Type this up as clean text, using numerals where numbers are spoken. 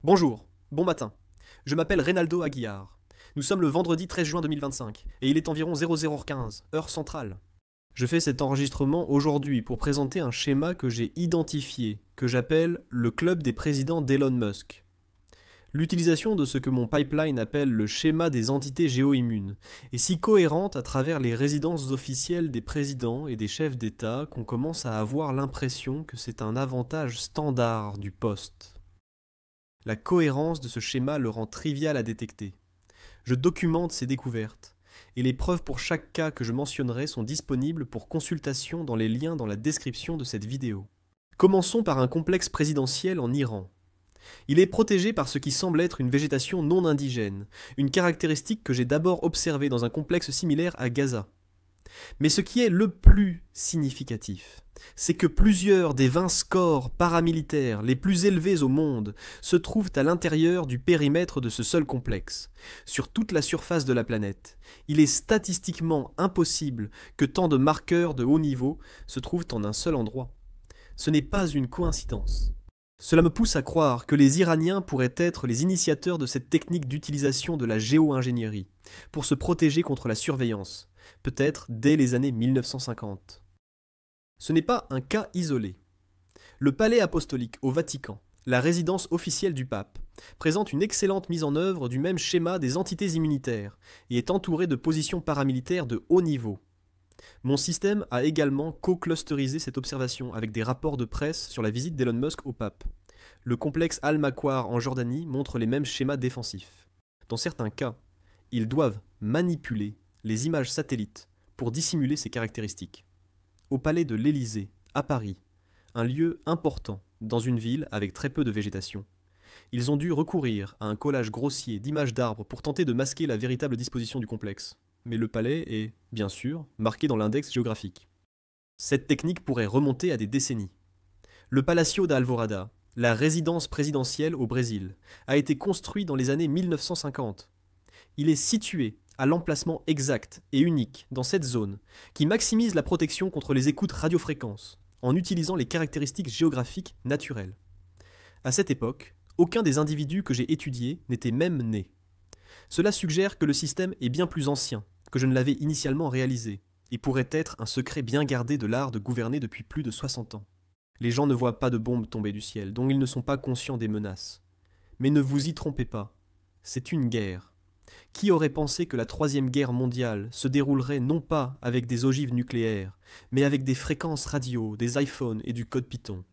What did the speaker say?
Bonjour, bon matin. Je m'appelle Reynaldo Aguiar. Nous sommes le vendredi 13 juin 2025 et il est environ 00h15, heure centrale. Je fais cet enregistrement aujourd'hui pour présenter un schéma que j'ai identifié, que j'appelle le club des présidents d'Elon Musk. L'utilisation de ce que mon pipeline appelle le schéma des entités géo-immunes est si cohérente à travers les résidences officielles des présidents et des chefs d'État qu'on commence à avoir l'impression que c'est un avantage standard du poste. La cohérence de ce schéma le rend trivial à détecter. Je documente ces découvertes, et les preuves pour chaque cas que je mentionnerai sont disponibles pour consultation dans les liens dans la description de cette vidéo. Commençons par un complexe présidentiel en Iran. Il est protégé par ce qui semble être une végétation non indigène, une caractéristique que j'ai d'abord observée dans un complexe similaire à Gaza. Mais ce qui est le plus significatif, c'est que plusieurs des 20 scores paramilitaires les plus élevés au monde se trouvent à l'intérieur du périmètre de ce seul complexe. Sur toute la surface de la planète, il est statistiquement impossible que tant de marqueurs de haut niveau se trouvent en un seul endroit. Ce n'est pas une coïncidence. Cela me pousse à croire que les Iraniens pourraient être les initiateurs de cette technique d'utilisation de la géo-ingénierie pour se protéger contre la surveillance, peut-être dès les années 1950. Ce n'est pas un cas isolé. Le palais apostolique au Vatican, la résidence officielle du pape, présente une excellente mise en œuvre du même schéma des entités immunitaires et est entouré de positions paramilitaires de haut niveau. Mon système a également co-clusterisé cette observation avec des rapports de presse sur la visite d'Elon Musk au pape. Le complexe Al-Makwar en Jordanie montre les mêmes schémas défensifs. Dans certains cas, ils doivent manipuler les images satellites pour dissimuler ces caractéristiques. Au palais de l'Élysée, à Paris, un lieu important dans une ville avec très peu de végétation, ils ont dû recourir à un collage grossier d'images d'arbres pour tenter de masquer la véritable disposition du complexe. Mais le palais est, bien sûr, marqué dans l'index géographique. Cette technique pourrait remonter à des décennies. Le Palacio da Alvorada, la résidence présidentielle au Brésil, a été construit dans les années 1950. Il est situé à l'emplacement exact et unique dans cette zone qui maximise la protection contre les écoutes radiofréquences en utilisant les caractéristiques géographiques naturelles. À cette époque, aucun des individus que j'ai étudiés n'était même né. Cela suggère que le système est bien plus ancien que je ne l'avais initialement réalisé et pourrait être un secret bien gardé de l'art de gouverner depuis plus de 60 ans. Les gens ne voient pas de bombes tomber du ciel, dont ils ne sont pas conscients des menaces. Mais ne vous y trompez pas, c'est une guerre. Qui aurait pensé que la Troisième Guerre mondiale se déroulerait non pas avec des ogives nucléaires, mais avec des fréquences radio, des iPhones et du code Python ?